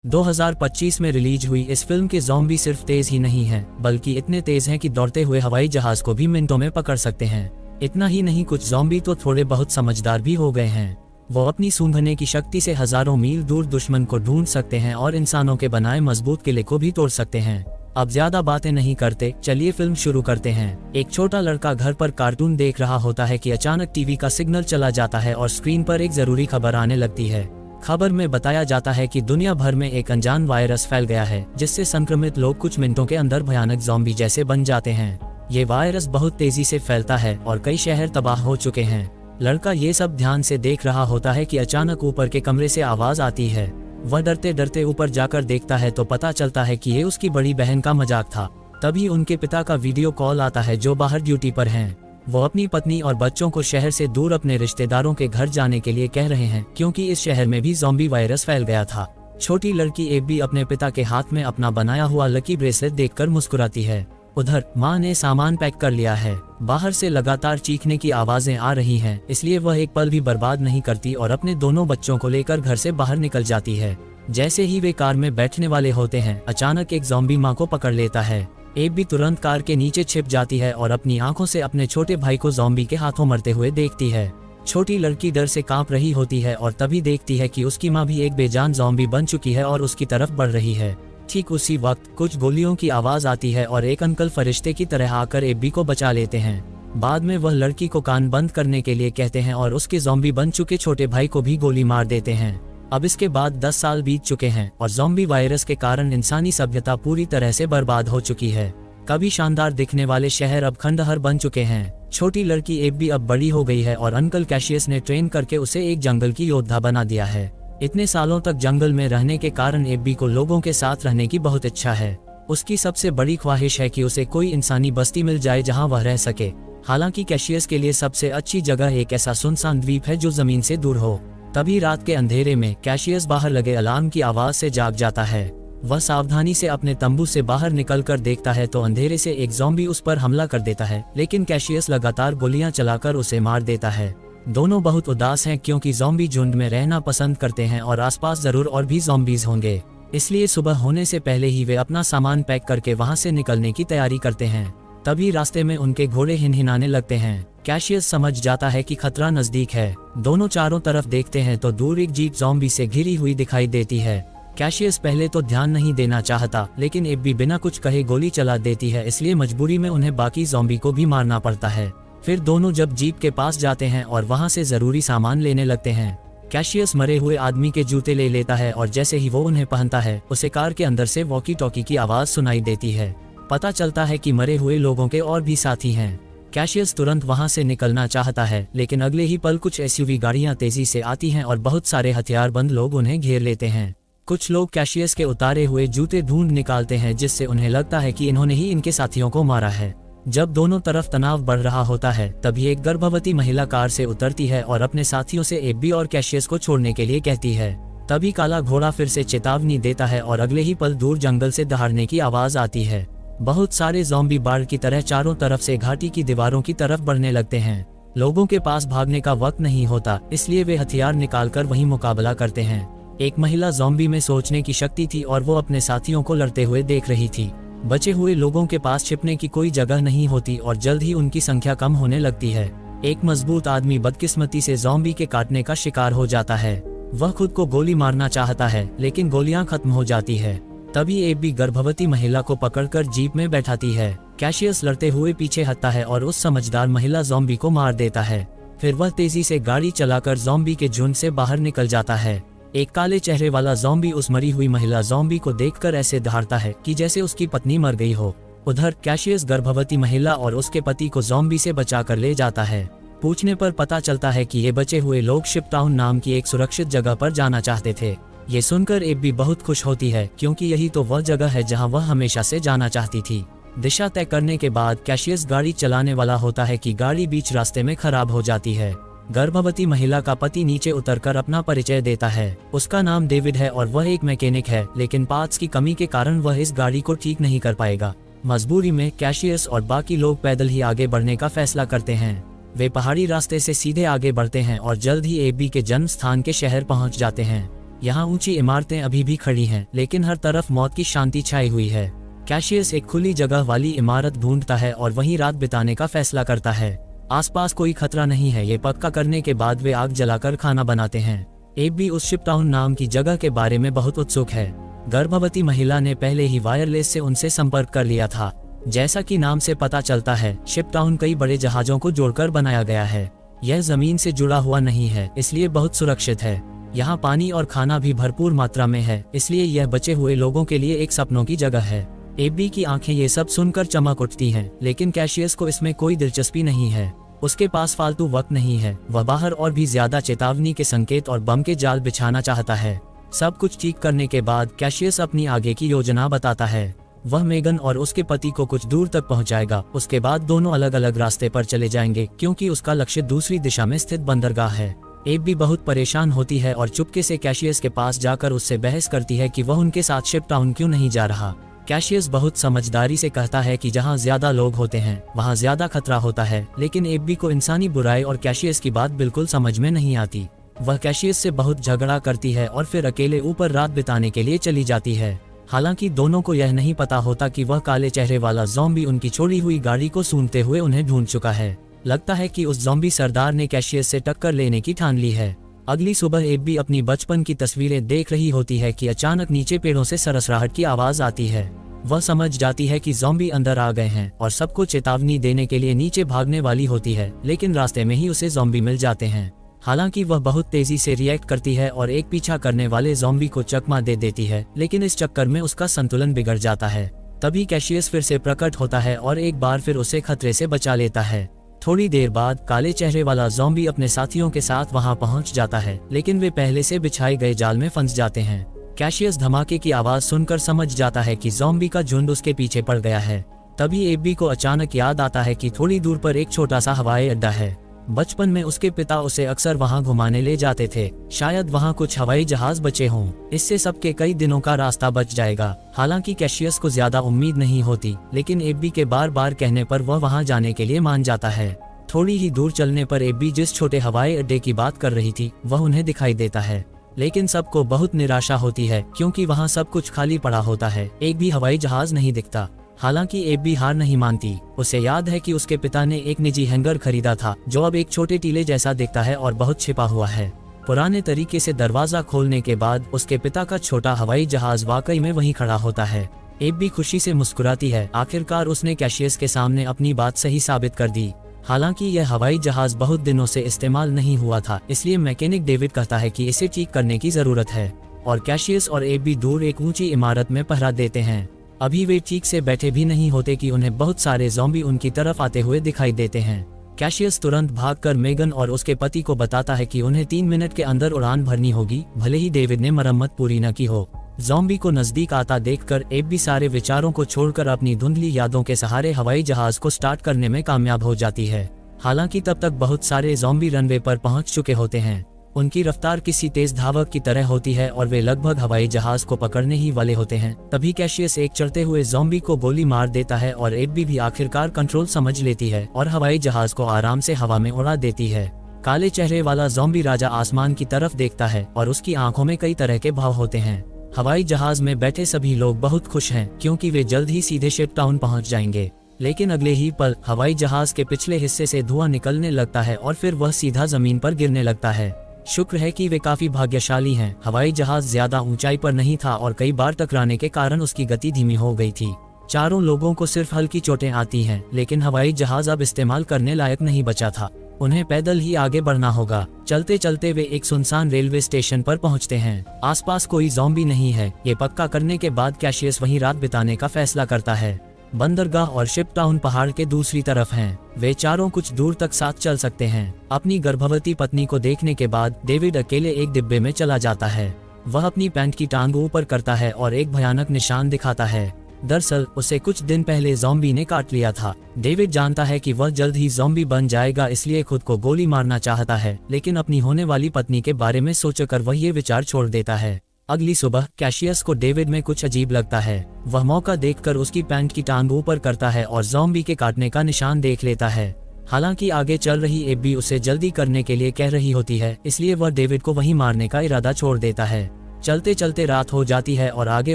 2025 में रिलीज हुई इस फिल्म के ज़ॉम्बी सिर्फ तेज ही नहीं हैं, बल्कि इतने तेज हैं कि दौड़ते हुए हवाई जहाज को भी मिनटों में पकड़ सकते हैं। इतना ही नहीं, कुछ ज़ॉम्बी तो थोड़े बहुत समझदार भी हो गए हैं। वो अपनी सूंघने की शक्ति से हजारों मील दूर दुश्मन को ढूंढ सकते हैं और इंसानों के बनाए मजबूत किले को भी तोड़ सकते हैं। अब ज्यादा बातें नहीं करते, चलिए फिल्म शुरू करते हैं। एक छोटा लड़का घर पर कार्टून देख रहा होता है कि अचानक टीवी का सिग्नल चला जाता है और स्क्रीन पर एक जरूरी खबर आने लगती है। खबर में बताया जाता है कि दुनिया भर में एक अनजान वायरस फैल गया है, जिससे संक्रमित लोग कुछ मिनटों के अंदर भयानक ज़ॉम्बी जैसे बन जाते हैं। ये वायरस बहुत तेजी से फैलता है और कई शहर तबाह हो चुके हैं। लड़का ये सब ध्यान से देख रहा होता है कि अचानक ऊपर के कमरे से आवाज आती है। वह डरते डरते ऊपर जाकर देखता है तो पता चलता है कि ये उसकी बड़ी बहन का मजाक था। तभी उनके पिता का वीडियो कॉल आता है, जो बाहर ड्यूटी पर हैं। वो अपनी पत्नी और बच्चों को शहर से दूर अपने रिश्तेदारों के घर जाने के लिए कह रहे हैं, क्योंकि इस शहर में भी ज़ॉम्बी वायरस फैल गया था। छोटी लड़की एबी अपने पिता के हाथ में अपना बनाया हुआ लकी ब्रेसलेट देखकर मुस्कुराती है। उधर माँ ने सामान पैक कर लिया है। बाहर से लगातार चीखने की आवाजें आ रही हैं, इसलिए वह एक पल भी बर्बाद नहीं करती और अपने दोनों बच्चों को लेकर घर से बाहर निकल जाती है। जैसे ही वे कार में बैठने वाले होते हैं, अचानक एक ज़ॉम्बी माँ को पकड़ लेता है। एबी तुरंत कार के नीचे छिप जाती है और अपनी आंखों से अपने छोटे भाई को ज़ॉम्बी के हाथों मरते हुए देखती है। छोटी लड़की डर से कांप रही होती है और तभी देखती है कि उसकी माँ भी एक बेजान ज़ॉम्बी बन चुकी है और उसकी तरफ बढ़ रही है। ठीक उसी वक्त कुछ गोलियों की आवाज आती है और एक अंकल फरिश्ते की तरह आकर एबी को बचा लेते हैं। बाद में वह लड़की को कान बंद करने के लिए कहते हैं और उसके ज़ॉम्बी बन चुके छोटे भाई को भी गोली मार देते हैं। अब इसके बाद 10 साल बीत चुके हैं और ज़ॉम्बी वायरस के कारण इंसानी सभ्यता पूरी तरह से बर्बाद हो चुकी है। कभी शानदार दिखने वाले शहर अब खंडहर बन चुके हैं। छोटी लड़की एबी अब बड़ी हो गई है और अंकल कैशियस ने ट्रेन करके उसे एक जंगल की योद्धा बना दिया है। इतने सालों तक जंगल में रहने के कारण एबी को लोगों के साथ रहने की बहुत इच्छा है। उसकी सबसे बड़ी ख्वाहिश है कि उसे कोई इंसानी बस्ती मिल जाए जहां वह रह सके। हालांकि कैशियस के लिए सबसे अच्छी जगह एक ऐसा सुनसान द्वीप है जो जमीन से दूर हो। तभी रात के अंधेरे में कैशियस बाहर लगे अलार्म की आवाज से जाग जाता है। वह सावधानी से अपने तंबू से बाहर निकलकर देखता है तो अंधेरे से एक ज़ॉम्बी उस पर हमला कर देता है, लेकिन कैशियस लगातार गोलियां चलाकर उसे मार देता है। दोनों बहुत उदास हैं क्योंकि ज़ॉम्बी झुंड में रहना पसंद करते हैं और आसपास जरूर और भी ज़ॉम्बीज होंगे। इसलिए सुबह होने से पहले ही वे अपना सामान पैक करके वहां से निकलने की तैयारी करते हैं। तभी रास्ते में उनके घोड़े हिनहिनाने लगते हैं। कैशियस समझ जाता है कि खतरा नजदीक है। दोनों चारों तरफ देखते हैं तो दूर एक जीप ज़ॉम्बी से घिरी हुई दिखाई देती है। कैशियस पहले तो ध्यान नहीं देना चाहता, लेकिन एबी बिना कुछ कहे गोली चला देती है, इसलिए मजबूरी में उन्हें बाकी ज़ॉम्बी को भी मारना पड़ता है। फिर दोनों जब जीप के पास जाते हैं और वहां से जरूरी सामान लेने लगते हैं। कैशियस मरे हुए आदमी के जूते ले लेता है और जैसे ही वो उन्हें पहनता है, उसे कार के अंदर से वॉकी टॉकी की आवाज सुनाई देती है। पता चलता है कि मरे हुए लोगों के और भी साथी हैं। कैशियस तुरंत वहां से निकलना चाहता है, लेकिन अगले ही पल कुछ एसयूवी गाड़ियां तेजी से आती हैं और बहुत सारे हथियारबंद लोग उन्हें घेर लेते हैं। कुछ लोग कैशियस के उतारे हुए जूते ढूंढ निकालते हैं, जिससे उन्हें लगता है कि इन्होंने ही इनके साथियों को मारा है। जब दोनों तरफ तनाव बढ़ रहा होता है, तभी एक गर्भवती महिला कार से उतरती है और अपने साथियों से एबी और कैशियस को छोड़ने के लिए कहती है। तभी काला घोड़ा फिर से चेतावनी देता है और अगले ही पल दूर जंगल से दहाड़ने की आवाज आती है। बहुत सारे ज़ॉम्बी बाढ़ की तरह चारों तरफ से घाटी की दीवारों की तरफ बढ़ने लगते हैं। लोगों के पास भागने का वक्त नहीं होता, इसलिए वे हथियार निकालकर वहीं मुकाबला करते हैं। एक महिला ज़ॉम्बी में सोचने की शक्ति थी और वो अपने साथियों को लड़ते हुए देख रही थी। बचे हुए लोगों के पास छिपने की कोई जगह नहीं होती और जल्द ही उनकी संख्या कम होने लगती है। एक मजबूत आदमी बदकिस्मती से ज़ॉम्बी के काटने का शिकार हो जाता है। वह खुद को गोली मारना चाहता है, लेकिन गोलियां खत्म हो जाती है। तभी एबी गर्भवती महिला को पकड़कर जीप में बैठाती है। कैशियस लड़ते हुए पीछे हटता है और उस समझदार महिला ज़ॉम्बी को मार देता है। फिर वह तेजी से गाड़ी चलाकर ज़ॉम्बी के झुंड से बाहर निकल जाता है। एक काले चेहरे वाला ज़ॉम्बी उस मरी हुई महिला ज़ॉम्बी को देखकर ऐसे दहाड़ता है कि जैसे उसकी पत्नी मर गई हो। उधर कैशियस गर्भवती महिला और उसके पति को ज़ॉम्बी से बचाकर ले जाता है। पूछने पर पता चलता है कि ये बचे हुए लोग शिपटाउन नाम की एक सुरक्षित जगह पर जाना चाहते थे। ये सुनकर एबी बहुत खुश होती है, क्योंकि यही तो वह जगह है जहां वह हमेशा से जाना चाहती थी। दिशा तय करने के बाद कैशियस गाड़ी चलाने वाला होता है कि गाड़ी बीच रास्ते में खराब हो जाती है। गर्भवती महिला का पति नीचे उतरकर अपना परिचय देता है। उसका नाम डेविड है और वह एक मैकेनिक है, लेकिन पार्ट्स की कमी के कारण वह इस गाड़ी को ठीक नहीं कर पाएगा। मजबूरी में कैशियस और बाकी लोग पैदल ही आगे बढ़ने का फैसला करते हैं। वे पहाड़ी रास्ते से सीधे आगे बढ़ते हैं और जल्द ही एबी के जन्म स्थान के शहर पहुंच जाते हैं। यहाँ ऊंची इमारतें अभी भी खड़ी हैं, लेकिन हर तरफ मौत की शांति छाई हुई है। कैशियस एक खुली जगह वाली इमारत ढूंढता है और वहीं रात बिताने का फैसला करता है। आसपास कोई खतरा नहीं है, ये पक्का करने के बाद वे आग जलाकर खाना बनाते हैं। एबी उस शिपटाउन नाम की जगह के बारे में बहुत उत्सुक है। गर्भवती महिला ने पहले ही वायरलेस से उनसे संपर्क कर लिया था। जैसा कि नाम से पता चलता है, शिपटाउन कई बड़े जहाजों को जोड़कर बनाया गया है। यह जमीन से जुड़ा हुआ नहीं है, इसलिए बहुत सुरक्षित है। यहाँ पानी और खाना भी भरपूर मात्रा में है, इसलिए यह बचे हुए लोगों के लिए एक सपनों की जगह है। एबी की आंखें ये सब सुनकर चमक उठती हैं, लेकिन कैशियस को इसमें कोई दिलचस्पी नहीं है। उसके पास फालतू वक्त नहीं है। वह बाहर और भी ज्यादा चेतावनी के संकेत और बम के जाल बिछाना चाहता है। सब कुछ ठीक करने के बाद कैशियस अपनी आगे की योजना बताता है। वह मेगन और उसके पति को कुछ दूर तक पहुंचाएगा। उसके बाद दोनों अलग अलग रास्ते पर चले जाएंगे, क्योंकि उसका लक्ष्य दूसरी दिशा में स्थित बंदरगाह है। एबी बहुत परेशान होती है और चुपके से कैशियस के पास जाकर उससे बहस करती है कि वह उनके साथ शिपटाउन क्यों नहीं जा रहा। कैशियस बहुत समझदारी से कहता है कि जहां ज्यादा लोग होते हैं वहां ज्यादा खतरा होता है, लेकिन एबी को इंसानी बुराई और कैशियस की बात बिल्कुल समझ में नहीं आती। वह कैशियस से बहुत झगड़ा करती है और फिर अकेले ऊपर रात बिताने के लिए चली जाती है। हालांकि दोनों को यह नहीं पता होता कि वह काले चेहरे वाला ज़ॉम्बी उनकी छोड़ी हुई गाड़ी को सूंघते हुए उन्हें ढूंढ चुका है। लगता है कि उस ज़ॉम्बी सरदार ने कैशियस से टक्कर लेने की ठान ली है। अगली सुबह एबी अपनी बचपन की तस्वीरें देख रही होती है कि अचानक नीचे पेड़ों से सरसराहट की आवाज आती है। वह समझ जाती है कि ज़ॉम्बी अंदर आ गए हैं और सबको चेतावनी देने के लिए नीचे भागने वाली होती है, लेकिन रास्ते में ही उसे ज़ॉम्बी मिल जाते हैं। हालांकि वह बहुत तेजी से रिएक्ट करती है और एक पीछा करने वाले ज़ॉम्बी को चकमा दे देती है, लेकिन इस चक्कर में उसका संतुलन बिगड़ जाता है। तभी कैशियस फिर से प्रकट होता है और एक बार फिर उसे खतरे से बचा लेता है। थोड़ी देर बाद काले चेहरे वाला ज़ॉम्बी अपने साथियों के साथ वहां पहुंच जाता है, लेकिन वे पहले से बिछाए गए जाल में फंस जाते हैं। कैशियस धमाके की आवाज सुनकर समझ जाता है कि ज़ॉम्बी का झुंड उसके पीछे पड़ गया है। तभी एबी को अचानक याद आता है कि थोड़ी दूर पर एक छोटा सा हवाई अड्डा है। बचपन में उसके पिता उसे अक्सर वहां घुमाने ले जाते थे। शायद वहां कुछ हवाई जहाज बचे हों। इससे सबके कई दिनों का रास्ता बच जाएगा। हालांकि कैशियस को ज्यादा उम्मीद नहीं होती, लेकिन एबी के बार बार कहने पर वह वहां जाने के लिए मान जाता है। थोड़ी ही दूर चलने पर एबी जिस छोटे हवाई अड्डे की बात कर रही थी वह उन्हें दिखाई देता है, लेकिन सबको बहुत निराशा होती है क्योंकि वहां सब कुछ खाली पड़ा होता है। एक भी हवाई जहाज नहीं दिखता। हालांकि एबी हार नहीं मानती। उसे याद है कि उसके पिता ने एक निजी हैंगर खरीदा था जो अब एक छोटे टीले जैसा दिखता है और बहुत छिपा हुआ है। पुराने तरीके से दरवाजा खोलने के बाद उसके पिता का छोटा हवाई जहाज वाकई में वहीं खड़ा होता है। एबी खुशी से मुस्कुराती है। आखिरकार उसने कैशियस के सामने अपनी बात सही साबित कर दी। हालांकि यह हवाई जहाज बहुत दिनों से इस्तेमाल नहीं हुआ था, इसलिए मैकेनिक डेविड कहता है कि इसे ठीक करने की जरूरत है और कैशियस और एबी दूर एक ऊंची इमारत में पहरा देते हैं। अभी वे ठीक से बैठे भी नहीं होते कि उन्हें बहुत सारे ज़ॉम्बी उनकी तरफ आते हुए दिखाई देते हैं। कैशियस तुरंत भागकर मेगन और उसके पति को बताता है कि उन्हें 3 मिनट के अंदर उड़ान भरनी होगी, भले ही डेविड ने मरम्मत पूरी न की हो। ज़ॉम्बी को नजदीक आता देखकर एबी सारे विचारों को छोड़कर अपनी धुंधली यादों के सहारे हवाई जहाज को स्टार्ट करने में कामयाब हो जाती है। हालांकि तब तक बहुत सारे ज़ॉम्बी रनवे पर पहुंच चुके होते हैं। उनकी रफ्तार किसी तेज धावक की तरह होती है और वे लगभग हवाई जहाज को पकड़ने ही वाले होते हैं। तभी कैशियस एक चढ़ते हुए ज़ॉम्बी को गोली मार देता है और एबी भी आखिरकार कंट्रोल समझ लेती है और हवाई जहाज को आराम से हवा में उड़ा देती है। काले चेहरे वाला ज़ॉम्बी राजा आसमान की तरफ देखता है और उसकी आंखों में कई तरह के भाव होते हैं। हवाई जहाज में बैठे सभी लोग बहुत खुश हैं क्योंकि वे जल्द ही सीधे शिपटाउन पहुंच जाएंगे। लेकिन अगले ही पल हवाई जहाज के पिछले हिस्से से धुआं निकलने लगता है और फिर वह सीधा जमीन पर गिरने लगता है। शुक्र है कि वे काफी भाग्यशाली हैं। हवाई जहाज ज्यादा ऊंचाई पर नहीं था और कई बार टकराने के कारण उसकी गति धीमी हो गई थी। चारों लोगों को सिर्फ हल्की चोटें आती हैं, लेकिन हवाई जहाज अब इस्तेमाल करने लायक नहीं बचा था। उन्हें पैदल ही आगे बढ़ना होगा। चलते चलते वे एक सुनसान रेलवे स्टेशन पर पहुंचते हैं। आसपास कोई ज़ॉम्बी नहीं है। ये पक्का करने के बाद कैशियस वहीं रात बिताने का फैसला करता है। बंदरगाह और शिपटाउन पहाड़ के दूसरी तरफ हैं। वे चारों कुछ दूर तक साथ चल सकते हैं। अपनी गर्भवती पत्नी को देखने के बाद डेविड अकेले एक डिब्बे में चला जाता है। वह अपनी पैंट की टांग ऊपर करता है और एक भयानक निशान दिखाता है। दरअसल उसे कुछ दिन पहले ज़ॉम्बी ने काट लिया था। डेविड जानता है कि वह जल्द ही ज़ॉम्बी बन जाएगा, इसलिए खुद को गोली मारना चाहता है, लेकिन अपनी होने वाली पत्नी के बारे में सोचकर वह ये विचार छोड़ देता है। अगली सुबह कैशियस को डेविड में कुछ अजीब लगता है। वह मौका देखकर उसकी पैंट की टांग ऊपर करता है और ज़ॉम्बी के काटने का निशान देख लेता है। हालांकि आगे चल रही एबी उसे जल्दी करने के लिए कह रही होती है, इसलिए वह डेविड को वहीं मारने का इरादा छोड़ देता है। चलते चलते रात हो जाती है और आगे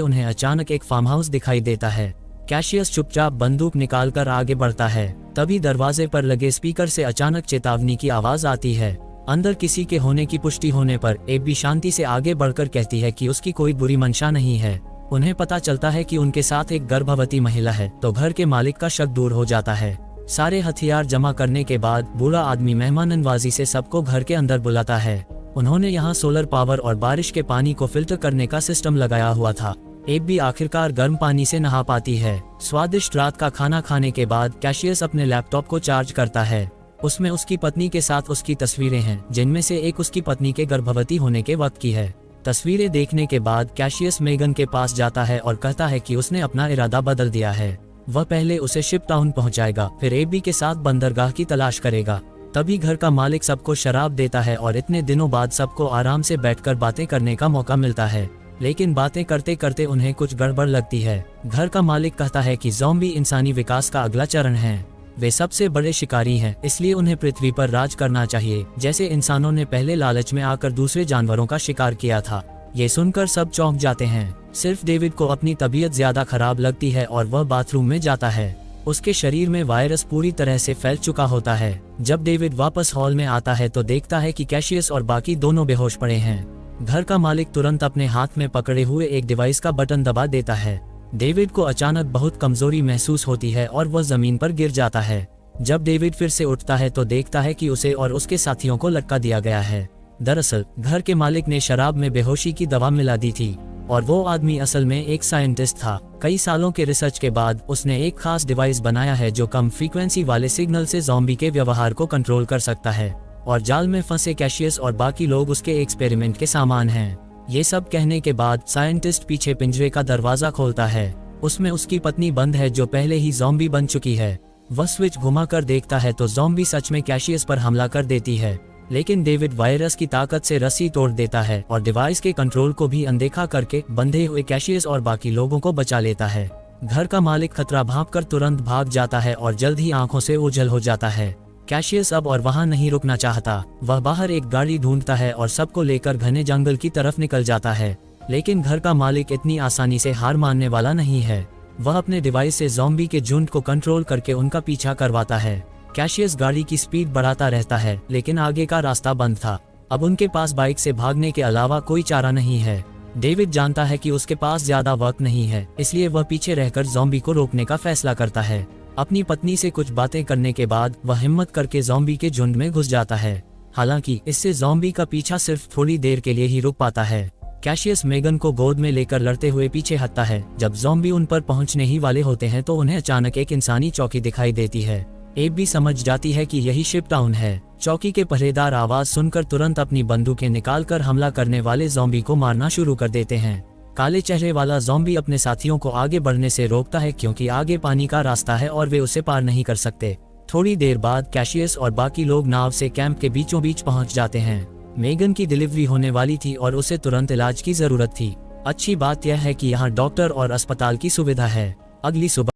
उन्हें अचानक एक फार्म हाउस दिखाई देता है। कैशियस चुपचाप बंदूक निकालकर आगे बढ़ता है। तभी दरवाजे पर लगे स्पीकर से अचानक चेतावनी की आवाज आती है। अंदर किसी के होने की पुष्टि होने पर एबी शांति से आगे बढ़कर कहती है कि उसकी कोई बुरी मंशा नहीं है। उन्हें पता चलता है कि उनके साथ एक गर्भवती महिला है तो घर के मालिक का शक दूर हो जाता है। सारे हथियार जमा करने के बाद बूढ़ा आदमी मेहमान नवाजी से सबको घर के अंदर बुलाता है। उन्होंने यहाँ सोलर पावर और बारिश के पानी को फिल्टर करने का सिस्टम लगाया हुआ था। एबी आखिरकार गर्म पानी से नहा पाती है। स्वादिष्ट रात का खाना खाने के बाद कैशियस अपने लैपटॉप को चार्ज करता है। उसमें उसकी पत्नी के साथ उसकी तस्वीरें हैं, जिनमें से एक उसकी पत्नी के गर्भवती होने के वक्त की है। तस्वीरें देखने के बाद कैशियस मेगन के पास जाता है और कहता है कि उसने अपना इरादा बदल दिया है। वह पहले उसे शिप टाउन पहुंचाएगा, फिर एबी के साथ बंदरगाह की तलाश करेगा। तभी घर का मालिक सबको शराब देता है और इतने दिनों बाद सबको आराम से बैठकर बातें करने का मौका मिलता है। लेकिन बातें करते करते उन्हें कुछ गड़बड़ लगती है। घर का मालिक कहता है कि ज़ॉम्बी इंसानी विकास का अगला चरण है। वे सबसे बड़े शिकारी हैं, इसलिए उन्हें पृथ्वी पर राज करना चाहिए, जैसे इंसानों ने पहले लालच में आकर दूसरे जानवरों का शिकार किया था। ये सुनकर सब चौंक जाते हैं। सिर्फ डेविड को अपनी तबीयत ज्यादा खराब लगती है और वह बाथरूम में जाता है। उसके शरीर में वायरस पूरी तरह से फैल चुका होता है। जब डेविड वापस हॉल में आता है तो देखता है कि कैशियस और बाकी दोनों बेहोश पड़े हैं। घर का मालिक तुरंत अपने हाथ में पकड़े हुए एक डिवाइस का बटन दबा देता है। डेविड को अचानक बहुत कमजोरी महसूस होती है और वह जमीन पर गिर जाता है। जब डेविड फिर से उठता है तो देखता है कि उसे और उसके साथियों को लटका दिया गया है। दरअसल घर के मालिक ने शराब में बेहोशी की दवा मिला दी थी और वो आदमी असल में एक साइंटिस्ट था। कई सालों के रिसर्च के बाद उसने एक खास डिवाइस बनाया है जो कम फ्रीक्वेंसी वाले सिग्नल से ज़ॉम्बी के व्यवहार को कंट्रोल कर सकता है। और जाल में फंसे कैशियस और बाकी लोग उसके एक्सपेरिमेंट के सामान हैं। ये सब कहने के बाद साइंटिस्ट पीछे पिंजरे का दरवाजा खोलता है। उसमें उसकी पत्नी बंद है जो पहले ही ज़ॉम्बी बन चुकी है। वह स्विच घुमाकर देखता है तो ज़ॉम्बी सच में कैशियस पर हमला कर देती है। लेकिन डेविड वायरस की ताकत से रस्सी तोड़ देता है और डिवाइस के कंट्रोल को भी अनदेखा करके बंधे हुए कैशियस और बाकी लोगों को बचा लेता है। घर का मालिक खतरा भांपकर तुरंत भाग जाता है और जल्द ही आंखों से ओझल हो जाता है। कैशियस अब और वहां नहीं रुकना चाहता। वह बाहर एक गाड़ी ढूंढता है और सबको लेकर घने जंगल की तरफ निकल जाता है। लेकिन घर का मालिक इतनी आसानी से हार मानने वाला नहीं है। वह अपने डिवाइस से ज़ॉम्बी के झुंड को कंट्रोल करके उनका पीछा करवाता है। कैशियस गाड़ी की स्पीड बढ़ाता रहता है, लेकिन आगे का रास्ता बंद था। अब उनके पास बाइक से भागने के अलावा कोई चारा नहीं है। डेविड जानता है कि उसके पास ज्यादा वक्त नहीं है, इसलिए वह पीछे रहकर ज़ॉम्बी को रोकने का फैसला करता है। अपनी पत्नी से कुछ बातें करने के बाद वह हिम्मत करके ज़ॉम्बी के झुंड में घुस जाता है। हालांकि इससे ज़ॉम्बी का पीछा सिर्फ थोड़ी देर के लिए ही रुक पाता है। कैशियस मेगन को गोद में लेकर लड़ते हुए पीछे हटता है। जब ज़ॉम्बी उन पर पहुंचने ही वाले होते हैं तो उन्हें अचानक एक इंसानी चौकी दिखाई देती है। एब भी समझ जाती है कि यही शिप टाउन है। चौकी के पहरेदार आवाज सुनकर तुरंत अपनी बंदूकें निकालकर हमला करने वाले ज़ॉम्बी को मारना शुरू कर देते हैं। काले चेहरे वाला ज़ॉम्बी अपने साथियों को आगे बढ़ने से रोकता है क्योंकि आगे पानी का रास्ता है और वे उसे पार नहीं कर सकते। थोड़ी देर बाद कैशियस और बाकी लोग नाव से कैंप के बीचों बीच पहुंच जाते हैं। मेगन की डिलीवरी होने वाली थी और उसे तुरंत इलाज की जरूरत थी। अच्छी बात यह है कि यहाँ डॉक्टर और अस्पताल की सुविधा है। अगली सुबह